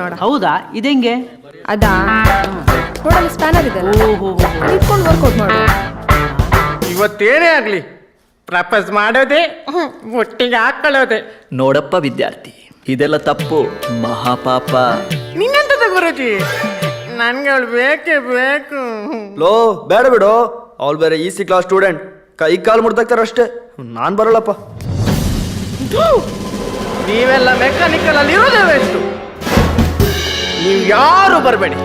ನೋಡ. ಹೌದಾ, ಇದೆಂಗೆ? ಅದಾ ನೋಡಲ್ಲಿ ಸ್ಪ್ಯಾನರ್ ಇದೆ, ಇಟ್ಕೊಂಡು ವರ್ಕೌಟ್ ಮಾಡು. ಇವತ್ತೇನೇ ಆಗ್ಲಿ ಪ್ರಪೋಸ್ ಮಾಡೋದೇ ಒಟ್ಟಿಗೆ ಹಾಕೊಳ್ಳೋದೆ. ನೋಡಪ್ಪ ವಿದ್ಯಾರ್ಥಿ, ಇದೆಲ್ಲ ತಪ್ಪು, ಮಹಾಪಾಪ. ನಿನ್ನಂತದ ಗುರುಜಿ, ನನ್ಗೆ ಅವಳು ಬೇಕೇ ಬೇಕು. ಲೋ ಬೇಡ ಬಿಡು, ಅವಳು ಬೇರೆ EC ಕ್ಲಾಸ್ ಸ್ಟೂಡೆಂಟ್, ಕೈ ಕಾಲು ಮುಡ್ದಾಕ್ತಾರ ಅಷ್ಟೇ. ನಾನು ಬರಲ್ಲಪ್ಪ. ನೀವೆಲ್ಲ ಮೆಕ್ಯಾನಿಕಲ್ ಅಲ್ಲಿ ಇರೋದೇ ವೇಸ್ಟು. ನೀವು ಯಾರು ಬರಬೇಡಿ,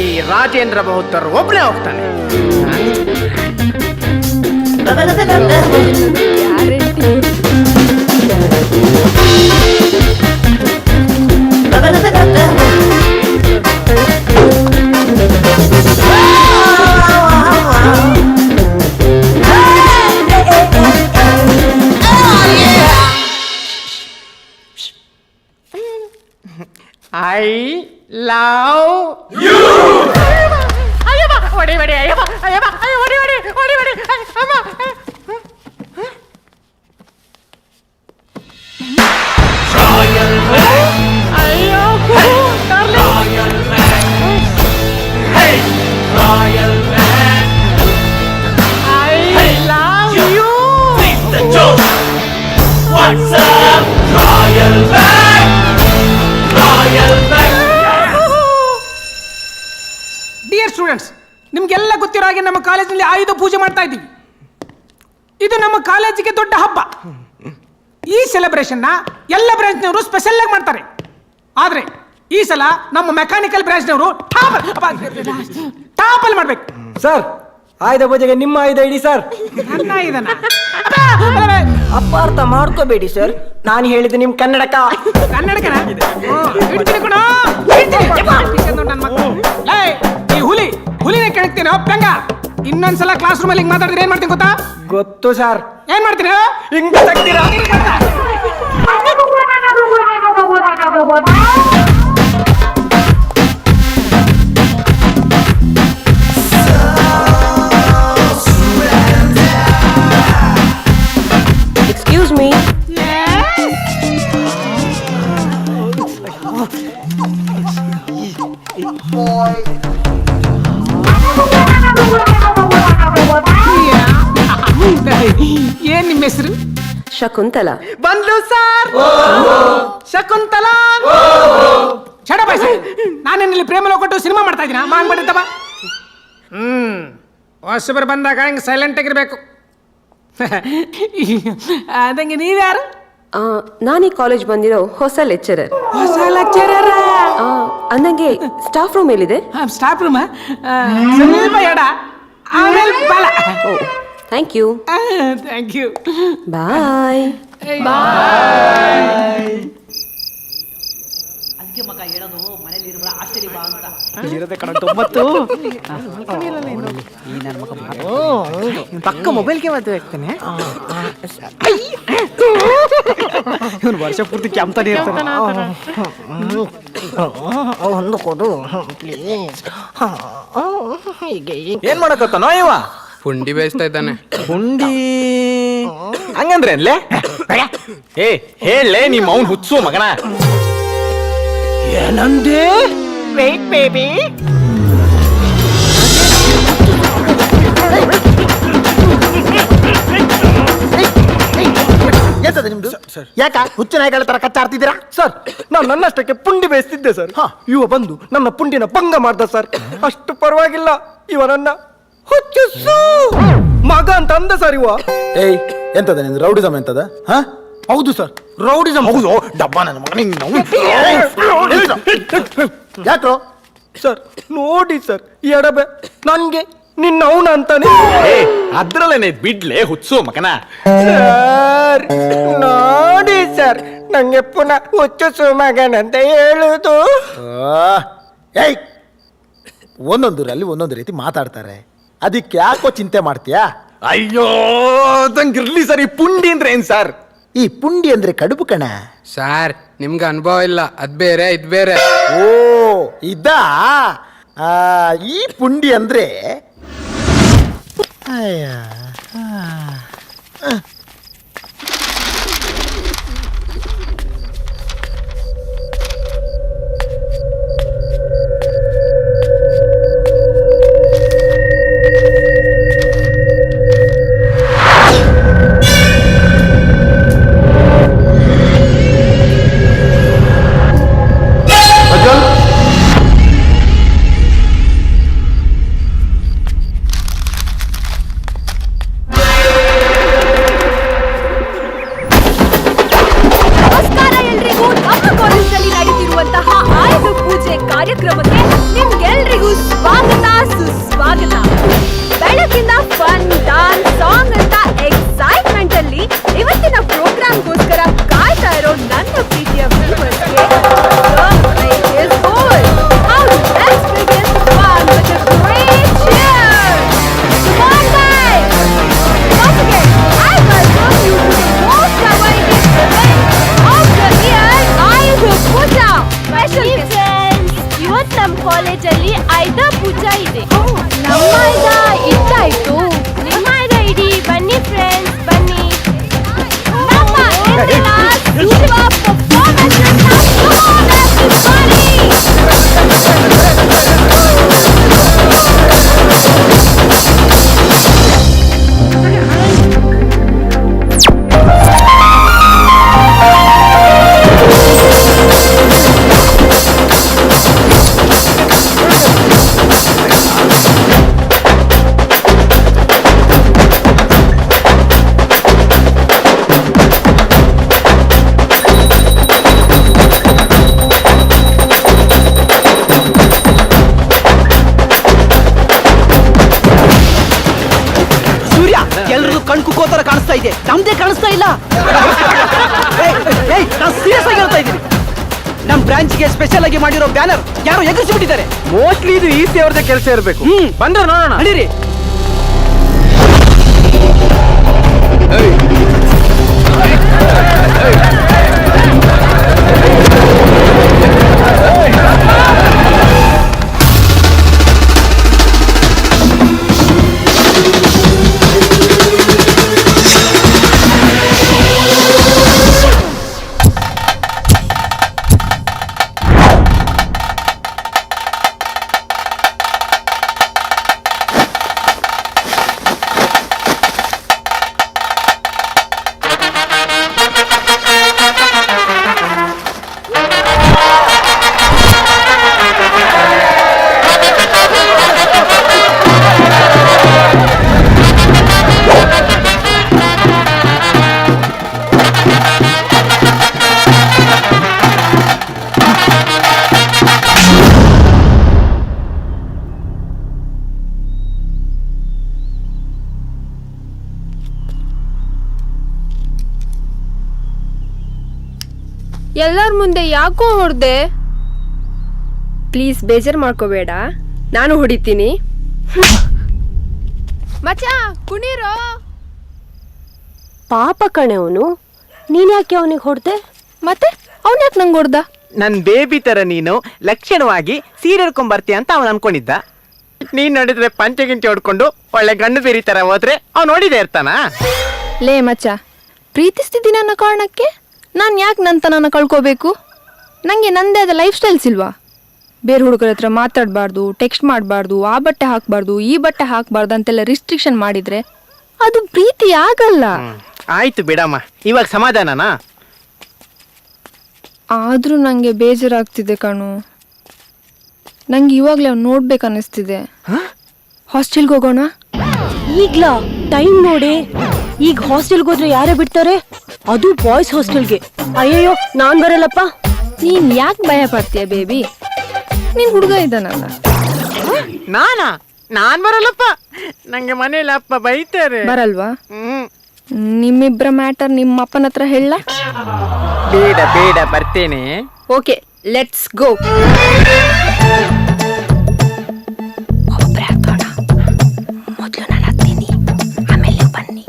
ಈ ರಾಜೇಂದ್ರ ಬೌದ್ಧರು ಒಬ್ಬನೇ ಹೋಗ್ತಾನೆ. I love you. ಅಯ್ಯಮ್ಮ ಹೊಡಿ ಹೊಡಿ, ಅಯ್ಯಮ್ಮ ಅಯ್ಯಮ್ಮ, ಅಯ್ಯೋ ಹೊಡಿ ಹೊಡಿ ಹೊಡಿ ಹೊಡಿ ಅಮ್ಮ. ಅಯ್ಯೋ I love you. Dear students, ನಿಮ್ಗೆಲ್ಲ ಗೊತ್ತಿರೋ ಹಾಗೆ ನಮ್ಮ ಕಾಲೇಜಿನಲ್ಲಿ ಆಯುಧ ಪೂಜೆ ಮಾಡ್ತಾ ಇದ್ದೀವಿ. ಇದು ನಮ್ಮ ಕಾಲೇಜಿಗೆ ದೊಡ್ಡ ಹಬ್ಬ. ಈ ಸೆಲೆಬ್ರೇಷನ್ನ ಎಲ್ಲ ಬ್ರಾಂಚ್ನವರು ಸ್ಪೆಷಲ್ ಆಗಿ ಮಾಡ್ತಾರೆ. ಆದ್ರೆ ಈ ಸಲ ನಮ್ಮ ಮೆಕ್ಯಾನಿಕಲ್ ಬ್ರಾಂಚ್ನವರು ಟಾಪಲ್ಲಿ ಮಾಡ್ಬೇಕು. ಸರ್, ಆಯುಧ ಪೂಜೆಗೆ ನಿಮ್ಮ ಆಯುಧ ಇಡಿ ಸರ್. ನನ್ನ ಆಯುಧನ ಅಪಾರ್ಥ ಮಾಡ್ಕೋಬೇಡಿ ಸರ್, ನಾನು ಹೇಳಿದ್ದು ನಿಮ್ ಕನ್ನಡಕ. ಕನ್ನಡಕನ ಇಡ್ತೀನಿ ಕೊಡ. ಈ ಹುಲಿನೇ ಕೆಣಕ್ತೀನಿ ಪೆಂಗ. ಇನ್ನೊಂದ್ಸಲ ಕ್ಲಾಸ್ ರೂಮ್ ಅಲ್ಲಿ ಮಾತಾಡಿದ್ರೆ ಏನ್ ಮಾಡ್ತೀನಿ ಗೊತ್ತಾ? ಗೊತ್ತು ಸರ್. ಏನ್ ಮಾಡ್ತೀನಿ? ಹಿಂಗ್ ತೆಗ್ದಿರಾ? Excuse me. ಏನ್ ನಿಮ್ಮ ಹೆಸರು? ಶಕುಂತಲ. ಬಂದ್ಲು ಸರ್. ಶಕುಂತಲಾ. ಶಡ ಬೈಸ, ನಾನೇನಲ್ಲಿ ಪ್ರೇಮ ಲೋಕಟ್ಟು ಸಿನಿಮಾ ಮಾಡ್ತಾ ಇದ್ದೀನ ಮಾಡ್ಬಿಟ್ಟಿತ್ತವ. ಹೊಸಬರು ಬಂದಾಗ ಹಿಂಗೆ ಸೈಲೆಂಟ್ ಆಗಿರ್ಬೇಕು. ಅದಂಗೆ ನೀವ್ಯಾರು? ನಾನು ಈ ಕಾಲೇಜ್ ಬಂದಿರೋ ಹೊಸ ಲೆಕ್ಚರರ್. ಹೊಸ ಲೆಕ್ಚರರ್ ಅಂದಂಗೆ ಸ್ಟಾಫ್ ರೂಮ್ ಎಲ್ಲಿದೆ? ಸ್ಟಾಫ್ ರೂಮ್ ಸ್ವಲ್ಪ ಎಡ, ಆಮೇಲೆ ಬಲ. Oh, thank you. Thank you. Bye. ಅದಕ್ಕೆ ಮಗ ಹೇಳೋದು, ಮನೇಲಿ ಇರಬೇಡ, ಆಶ್ಚರ್ಯ ಬಾ ಅಂತ. ಇರೋದೇ ಕಣ 90. ಈ ನನ್ನ ಮಗ ಪಕ್ಕ ಮೊಬೈಲ್ಗೆ ಮದುವೆ ಆಗ್ತಾನೆ. ಇವನು ವರ್ಷ ಪೂರ್ತಿ ಕೆಮ್ತಾನೆ ಇರ್ತಾನೆ. ಒಂದು ಕೊಡು ಪ್ಲೀಸ್. ಏನ್ ಮಾಡಕತ್ತಾನೋ ಇವ? ಪುಂಡಿ ಬೇಯಿಸ್ತಾ ಇದ್ದಾನೆ. ಪುಂಡಿ ಹಂಗಂದ್ರೆ ಅನ್ಲೇ? ಏ ಹೇಳಲೇ, ನಿಮ್ಮ ಅವ್ನು ಹುಚ್ಚು ಮಗನ. ಏನಂದೆ? Wait baby. ಎಂತದ ನಿಮ್ದು? ಯಾಕ ಹುಚ್ಚು ನಾಯಿಗಳ ತರ ಕಚ್ಚಾಡ್ತಿದ್ದೀರಾ? ಸರ್, ನಾನು ನನ್ನಷ್ಟಕ್ಕೆ ಪುಂಡಿ ಬೇಯಿಸ್ತಿದ್ದೆ ಸರ್. ಇವ ಬಂದು ನನ್ನ ಪುಂಡಿನ ಭಂಗ ಮಾಡ್ದ ಸರ್. ಅಷ್ಟು ಪರವಾಗಿಲ್ಲ, ಇವ ನನ್ನ ಹುಚ್ಚು ಮಗ ಅಂತ ಅಂದ ಸರ್ ಇವ. ಏಯ್, ಎಂತದ ನಿಂದು ರೌಡಿಸಮ್ ಎಂತದ? ಹೌದು ಸರ್, ರೌಡಿಸಮ್. ಹೌದು, ಡಬ್ಬ ನನ್ನ ಮಗನಿಗೆ. ಯಾಕ್ರೋ ಸರ್ ನೋಡಿ ಸರ್, ಎಡಬೆ ನನ್ಗೆ ನಿನ್ನ ಅವನ ಅಂತಾನೆ. ಅದ್ರಲ್ಲೇನೆ ಬಿಡ್ಲೆ ಹುಚ್ಚು ಮಗನ. ಸರ್ ನೋಡಿ ಸರ್, ನಂಗೆ ಪುನಃ ಹುಚ್ಚು ಮಗನಂತ ಹೇಳುದು. ಏಯ್, ಒಂದೊಂದರಲ್ಲಿ ಒಂದೊಂದು ರೀತಿ ಮಾತಾಡ್ತಾರೆ, ಅದಕ್ಕೆ ಯಾಕೋ ಚಿಂತೆ ಮಾಡ್ತೀಯಾ? ಅಯ್ಯೋ ತಂಗಿರ್ಲಿ ಸರ್, ಈ ಪುಂಡಿ ಅಂದ್ರೆ ಏನ್ ಸರ್? ಈ ಪುಂಡಿ ಅಂದ್ರೆ ಕಡುಬು ಕಣ. ಸಾರ್, ನಿಮ್ಗೆ ಅನುಭವ ಇಲ್ಲ, ಅದ್ ಬೇರೆ ಇದ್ ಬೇರೆ. ಓ ಇದಾ? ಈ ಪುಂಡಿ ಅಂದ್ರೆ ನಮ್ಮ ಕಾಲೇಜಲ್ಲಿ ಆಯ್ದ ಪೂಜಾ ಇದೆ. ನಮ್ಮ ಆಯ್ದ ಇಟ್ಟಾಯ್ತು, ನಿಮ್ಮ ಆಯ್ದ ಇಡಿ. ಬನ್ನಿ ಫ್ರೆಂಡ್ಸ್, ಬನ್ನಿ. ನಮ್ಮ ಎಲ್ಲ super performances have come, everybody. ಸೂರ್ಯ, ಎಲ್ರಿಗೂ ಕಣ್ ಕುಕ್ಕೋ ತರ ಕಾಣಿಸ್ತಾ ಇದೆ, ನಮ್ದೇ ಕಾಣಿಸ್ತಾ ಇಲ್ಲ. ನಾನು ಸೀರಿಯಸ್ ಆಗಿ ಹೇಳ್ತಾ ಇದ್ದೀನಿ. ನಮ್ ಬ್ರಾಂಚ್ಗೆ ಸ್ಪೆಷಲ್ ಆಗಿ ಮಾಡಿರೋ ಬ್ಯಾನರ್ ಯಾರೋ ಎಗರಿಸಿಬಿಟ್ಟಿದ್ದಾರೆ. ಮೋಸ್ಟ್ಲಿ ಇದು ಈಸಿ ಅವ್ರದ್ದೇ ಕೆಲಸ ಇರಬೇಕು. ಬಂದ್ರೆ ನೋಡೋಣ. ನಡೀರಿ. ಎಲ್ಲರ ಮುಂದೆ ಯಾಕೋ ಹೊಡೆದೆ? ಪ್ಲೀಸ್ ಬೇಜಾರು ಮಾಡ್ಕೋಬೇಡ, ನಾನು ಹೊಡಿತೀನಿ. ಮಚ್ಚ ಕುಣೀರೋ. ಪಾಪ ಕಣೆ ಅವನು, ನೀನ್ ಯಾಕೆ ಅವನಿಗೆ ಹೊಡ್ದೆ? ಮತ್ತೆ ಅವನ್ ಯಾಕೆ ನಂಗೆ ಹೊಡ್ದ? ನನ್ ಬೇಬಿ ತರ ನೀನು ಲಕ್ಷಣವಾಗಿ ಸೀರೆ ಹಿಡ್ಕೊಂಡ್ ಬರ್ತೀಯ ಅಂತ ಅವನು ಅನ್ಕೊಂಡಿದ್ದ. ನೀನ್ ನೋಡಿದ್ರೆ ಪಂಚಗಿಂಚಿ ಹೊಡ್ಕೊಂಡು ಒಳ್ಳೆ ಗಂಡು ಬೇರಿ ತರ ಹೋದ್ರೆ ಅವ್ನು ನೋಡಿದೆ ಇರ್ತಾನ. ಲೇ ಮಚ್ಚ, ಪ್ರೀತಿಸ್ತಿದ್ದೀನಿ ಅನ್ನೋ ಕಾರಣಕ್ಕೆ ನಾನು ಯಾಕೆ ನನ್ನ ಕಳ್ಕೋಬೇಕು? ನನಗೆ ನಂದೇ ಆದ ಲೈಫ್ ಸ್ಟೈಲ್ಸ್ ಇಲ್ವಾ? ಬೇರೆ ಹುಡುಗರ ಹತ್ರ ಮಾತಾಡಬಾರ್ದು, ಟೆಕ್ಸ್ಟ್ ಮಾಡಬಾರ್ದು, ಆ ಬಟ್ಟೆ ಹಾಕಬಾರ್ದು, ಈ ಬಟ್ಟೆ ಹಾಕಬಾರ್ದು ಅಂತೆಲ್ಲ ರಿಸ್ಟ್ರಿಕ್ಷನ್ ಮಾಡಿದರೆ ಅದು ಪ್ರೀತಿ ಆಗಲ್ಲ. ಆಯ್ತು ಬಿಡಮ್ಮ, ಇವಾಗ ಸಮಾಧಾನನಾ? ಆದರೂ ನನಗೆ ಬೇಜಾರಾಗ್ತಿದೆ ಕಣು. ನಂಗೆ ಇವಾಗಲೇ ಅವ್ನು ನೋಡ್ಬೇಕು ಅನ್ನಿಸ್ತಿದೆ. ಹಾಸ್ಟೆಲ್ಗೆ ಹೋಗೋಣ? ಈಗ್ಲಾ? ಟೈಮ್ ನೋಡಿ, ಈಗ ಹಾಸ್ಟೆಲ್ಗೆ ಹೋದ್ರೆ ಯಾರೇ ಬಿಡ್ತಾರೆ? ಅದು ಬಾಯ್ಸ್ ಹಾಸ್ಟೆಲ್ಗೆ. ಅಯ್ಯಯ್ಯೋ, ನಾನ್ ಬರಲ್ಲಪ್ಪ. ನೀನ್ ಯಾಕೆ ಭಯ ಪಡ್ತೀಯ ಬೇಬಿ? ನೀನ್ ಹುಡುಗ ಇದ್ದಾನಲ್ಲ. ನಾನ್ ಬರಲ್ಲಪ್ಪ, ನಂಗೆ ಮನೇಲಿ ಅಪ್ಪ ಬೈತಾರೆ. ಬರಲ್ವಾ? ನಿಮ್ಮಿಬ್ರ ಮ್ಯಾಟರ್ ನಿಮ್ಮ ಅಪ್ಪನ ಹತ್ರ ಹೇಳ. ಬೇಡ ಬೇಡ, ಬರ್ತೇನೆ. Okay, let's go. ಮೊದಲು ನಾನು ಹತ್ತೀನಿ, ಆಮೇಲೆ ಬನ್ನಿ.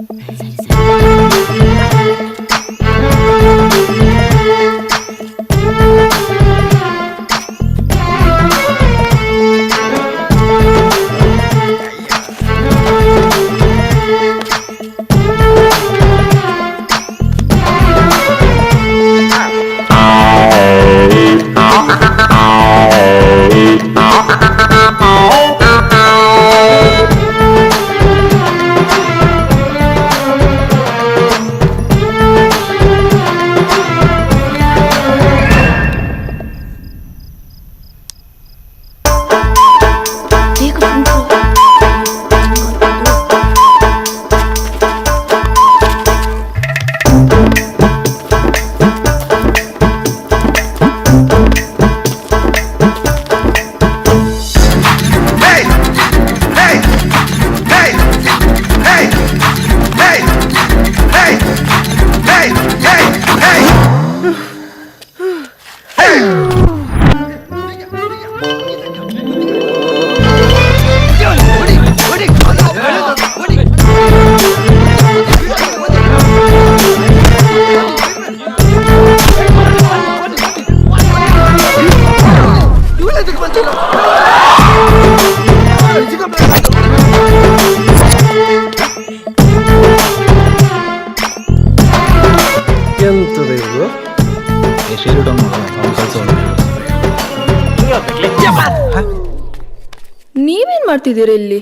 ನೀವೇನ್ ಮಾಡ್ತಿದ್ದೀರಿ ಇಲ್ಲಿ?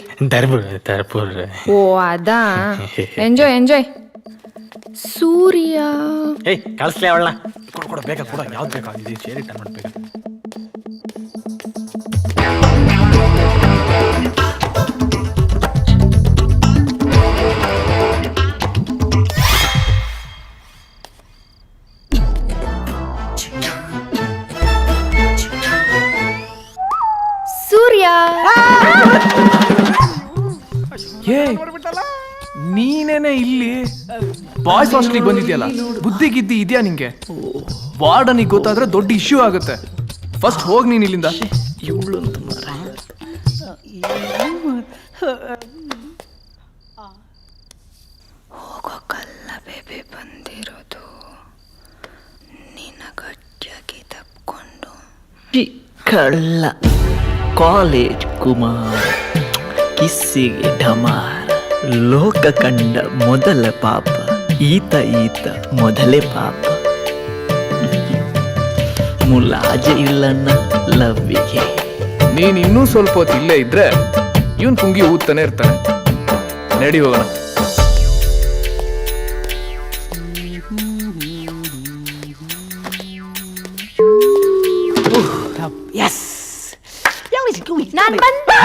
ಓ ಅದಾ, ಎಂಜಾಯ್ ಎಂಜಾಯ್. ಸೂರ್ಯ ಕಳಿಸ್ಲೇ ಅವಳ ಕೊಡ ಬೇಗ ಕೊಡ, ಯಾವ್ದು ಬೇಕಾಗಿದೆ ಶೇರಿ ಟನ್ ಮಾಡ್ಬೇಕ. ಸೂರ್ಯ ನೀನೇನೆ ಇಲ್ಲಿ ಬಾಯ್ಸ್ ಹಾಸ್ಟೆಲ್ಗೆ ಬಂದಿದ್ಯಲ್ಲ, ಬುದ್ಧಿ ಗಿದ್ದಿ ಇದೆಯಾ ನಿಂಗೆ? ವಾರ್ಡನಿಗೆ ಗೊತ್ತಾದ್ರೆ ದೊಡ್ಡ ಇಶ್ಯೂ ಆಗುತ್ತೆ. ಫಸ್ಟ್ ಹೋಗ್ ನೀನ್ ಇಲ್ಲಿಂದ. ಹೋಗೋಕಲ್ಲ ಬೇಬಿ ಬಂದಿರೋದು, ನಿನ್ನ ಗಟ್ಟಿಯಾಗಿ ತಪ್ಕೊಂಡು. ಕಳ್ಳ ಕಾಲೇಜ್ ಕುಮಾರ್, ಕಿಸ್ಸಿಗೆ ಢಮಾರ್, ಲೋಕ ಕಂಡ ಮೊದಲ ಪಾಪ, ಈತ ಮೊದಲೇ ಪಾಪ, ಮುಲಾಜ ಇಲ್ಲಣ್ಣ ಲವ್ವಿಗೆ. ನೀನ್ ಇನ್ನೂ ಸ್ವಲ್ಪ ಹೊತ್ತು ಇಲ್ಲೇ ಇದ್ರೆ ಇವನ್ ಪುಂಗಿ ಊದ್ತಾನೆ ಇರ್ತಾನೆ. ನಡಿ ಹೋಗೋಣ. ನಾನ್ ಬಂದೆ.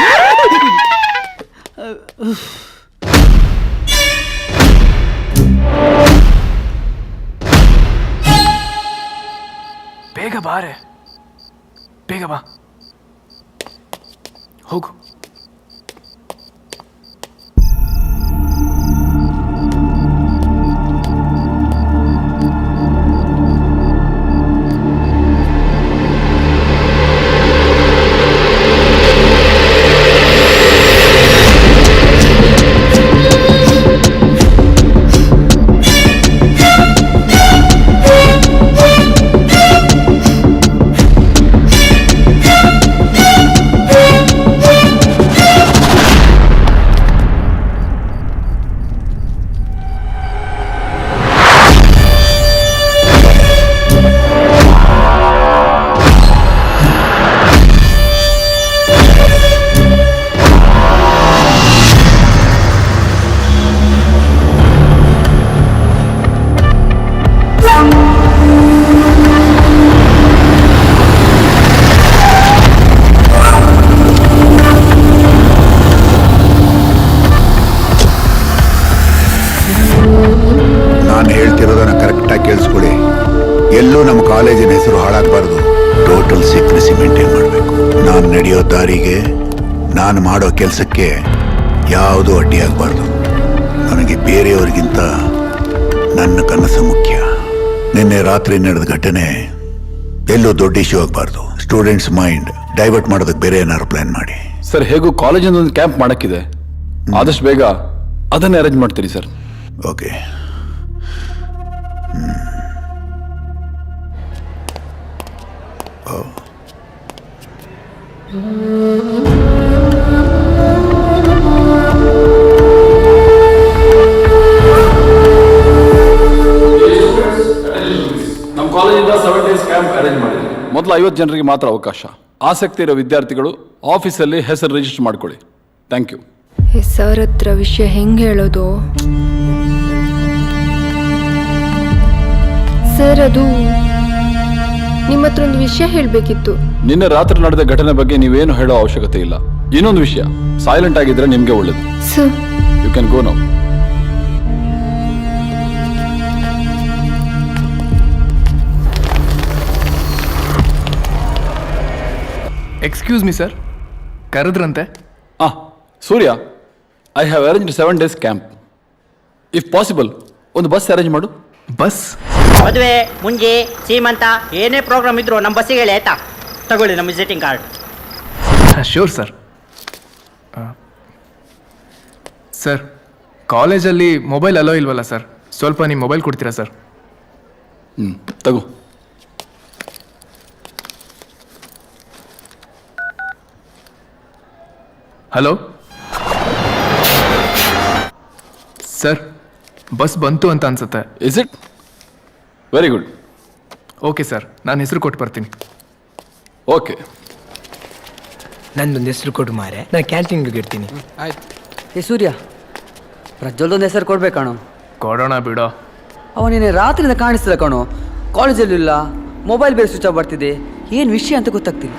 ಬೇಗ ಬಾರೆ, ಬೇಗ ಬಾ, ಹೋಗು. ಎಲ್ಲೂ ನಮ್ಮ ಕಾಲೇಜಿನ ಹೆಸರು ಹಾಳಾಗಬಾರ್ದು. ಟೋಟಲ್ ಸೀಕ್ರೆಸಿ ಮೇಂಟೈನ್ ಮಾಡಬೇಕು. ನಾನು ನಡೆಯೋ ದಾರಿಗೆ, ನಾನು ಮಾಡೋ ಕೆಲಸಕ್ಕೆ ಯಾವುದೂ ಅಡ್ಡಿಯಾಗಬಾರ್ದು. ನನಗೆ ಬೇರೆಯವರಿಗಿಂತ ನನ್ನ ಕನಸು ಮುಖ್ಯ. ನಿನ್ನೆ ರಾತ್ರಿ ನಡೆದ ಘಟನೆ ಎಲ್ಲೂ ದೊಡ್ಡ ಇಶ್ಯೂ ಆಗಬಾರ್ದು. ಸ್ಟೂಡೆಂಟ್ಸ್ ಮೈಂಡ್ ಡೈವರ್ಟ್ ಮಾಡೋದಕ್ಕೆ ಬೇರೆ ಏನಾದ್ರು ಪ್ಲಾನ್ ಮಾಡಿ. ಸರ್, ಹೇಗೂ ಕಾಲೇಜಿಂದ ಒಂದು ಕ್ಯಾಂಪ್ ಮಾಡಕ್ಕಿದೆ, ಆದಷ್ಟು ಬೇಗ ಅದನ್ನೇ ಅರೇಂಜ್ ಮಾಡ್ತೀರಿ ಸರ್. ಓಕೆ. ನಮ್ಮ ಕಾಲೇಜಿಂದ 7 days ಕ್ಯಾಂಪ್ ಅರೇಂಜ್ ಮಾಡಿದ್ವಿ. ಮೊದಲು 50 ಜನರಿಗೆ ಮಾತ್ರ ಅವಕಾಶ. ಆಸಕ್ತಿ ಇರೋ ವಿದ್ಯಾರ್ಥಿಗಳು ಆಫೀಸಲ್ಲಿ ಹೆಸರು ರಿಜಿಸ್ಟರ್ ಮಾಡ್ಕೊಳ್ಳಿ. Thank you. ಸರ್ ಹತ್ರ ವಿಷಯ ಹೆಂಗೆ ಹೇಳೋದು ಸರ್? ಅದು ನಿಮ್ಮ ಹತ್ರ ಒಂದು ವಿಷಯ ಹೇಳಬೇಕಿತ್ತು. ನಿನ್ನೆ ರಾತ್ರಿ ನಡೆದ ಘಟನೆ ಬಗ್ಗೆ ನೀವೇನು ಹೇಳೋ ಅವಶ್ಯಕತೆ ಇಲ್ಲ. ಇನ್ನೊಂದು ವಿಷಯ, ಸೈಲೆಂಟ್ ಆಗಿದ್ರೆ ನಿಮ್ಗೆ ಒಳ್ಳೇದು. Sir, you can go now. Excuse me sir, ಕರೆದ್ರಂತೆ? Surya, I have arranged 7 days camp. If possible ಒಂದು ಬಸ್ ಅರೇಂಜ್ ಮಾಡು. ಬಸ್? ಮದುವೆ, ಮುಂಜಿ, ಸೀಮಂತ ಏನೇ ಪ್ರೋಗ್ರಾಮ್ ಇದ್ರು ನಮ್ಮ ಬಸ್ಸಿಗೆ ಹೇಳಿ ಆಯ್ತಾ? ತಗೊಳ್ಳಿ ನಮ್ಮ visiting card. Sure sir. Sir, ಕಾಲೇಜಲ್ಲಿ ಮೊಬೈಲ್ ಅಲೋ ಇಲ್ವಲ್ಲ ಸರ್? ಸ್ವಲ್ಪ ನಿಮ್ಮ ಮೊಬೈಲ್ ಕೊಡ್ತೀರಾ ಸರ್? ತಗೋ. ಹಲೋ ಸರ್, ಬಸ್ ಬಂತು ಅಂತ ಅನ್ಸುತ್ತೆ. Is it? Very good. Okay sir, ನಾನು ಹೆಸರು ಕೊಟ್ಟು ಬರ್ತೀನಿ. ಓಕೆ. ನಂದೊಂದು ಹೆಸರು ಕೊಡು ಮಾರೆ, ನಾನು ಕ್ಯಾಂಟೀನ್ಗೆ ಇರ್ತೀನಿ. ಆಯ್ತು. ಏ ಸೂರ್ಯ, ಪ್ರಜ್ವಲ್ದೊಂದು ಹೆಸರು ಕೊಡ್ಬೇಕಣೋ. ಕೊಡೋಣ ಬಿಡೋ. ಅವನೇನೆ ರಾತ್ರಿಯಿಂದ ಕಾಣಿಸ್ತಿಲ್ಲ ಕಣೋ, ಕಾಲೇಜಲ್ಲೂ ಇಲ್ಲ, ಮೊಬೈಲ್ ಬೇರೆ ಸ್ವಿಚ್ ಆಫ್ ಬರ್ತಿದೆ, ಏನು ವಿಷಯ ಅಂತ ಗೊತ್ತಾಗ್ತಿಲ್ಲ.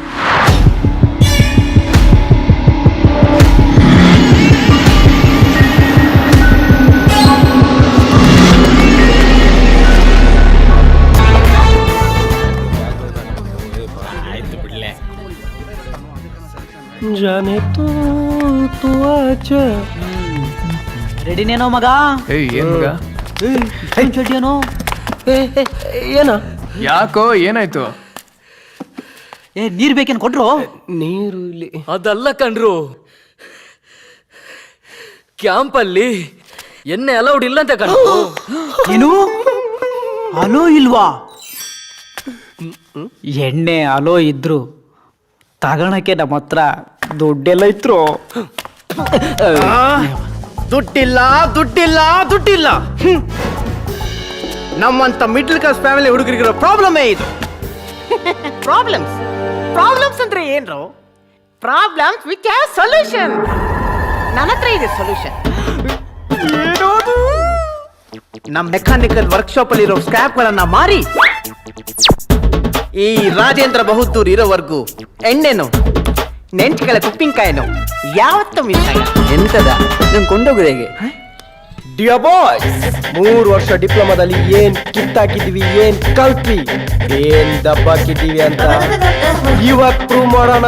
ರೆಡಿನೇನೋ ಮಗ? ಏಯ್ ಏನ್ ಮಗ? ಚಡ್ಡಿಯೇನೋ? ಏನ ಯಾಕೋ ಏನಾಯ್ತು? ನೀರ್ ಬೇಕೇನು ಕೊಟ್ರು? ನೀರು ಇಲ್ಲಿ ಅದಲ್ಲ ಕಣ್ರು, ಕ್ಯಾಂಪಲ್ಲಿ ಎಣ್ಣೆ ಅಲೌಡ್ ಇಲ್ಲ ಅಂತ ಕಣ್. ಏನು ಅಲೋ ಇಲ್ವಾ? ಎಣ್ಣೆ ಅಲೋ ಇದ್ರು ತಗೋಣಕ್ಕೆ ನಮ್ಮ ಹತ್ರ ದುಡ್ಡೆಲ್ಲ ಇದ್ರು. ದುಡ್ಡಿಲ್ಲ ದುಡ್ಡಿಲ್ಲ ದುಡ್ಡಿಲ್ಲ. ನಮ್ಮಂತ ಮಿಡ್ಲ್ ಕ್ಲಾಸ್ ಫ್ಯಾಮಿಲಿ ಹುಡುಗರಿಗಿರೋ ಪ್ರಾಬ್ಲಮೇ ಇದು. ಪ್ರಾಬ್ಲಮ್ಸ್ ಅಂದ್ರೆ ಏನ್ರು? Problems which have solution. ನನ್ನ ಹತ್ರ ಇದೆ ಸೊಲ್ಯೂಷನ್. ನಮ್ಮ ಮೆಕ್ಯಾನಿಕಲ್ ವರ್ಕ್ಶಾಪ್ ಅಲ್ಲಿ ಇರೋ ಸ್ಕ್ರಾಪ್ ಗಳನ್ನ ಮಾರಿ ಈ ರಾಜೇಂದ್ರ ಬಹುದ್ದೂರ್ ಇರೋವರೆಗೂ ಎಣ್ಣೆನು ನೆಂಚ್ಗಳ ಉಪ್ಪಿನಕಾಯಿನು ಯಾವತ್ತೂ ಮಿಸ್ ಆಗಲ್ಲ. ಎಂತದ ನಂಗೆ ಕೊಂಡೋಗುದು ಹೇಗೆ? ಡಿಯರ್ ಬಾಯ್ಸ್, 3 ವರ್ಷ ಡಿಪ್ಲೊಮಾದಲ್ಲಿ ಏನ್ ಕಿತ್ತಾಕಿದ್ವಿ, ಏನ್ ಕಲ್ತ್ವಿ, ಏನ್ ದಬ್ಬಾಕಿದ್ದೀವಿ ಅಂತ ಇವಾಗ ಪ್ರೂವ್ ಮಾಡೋಣ.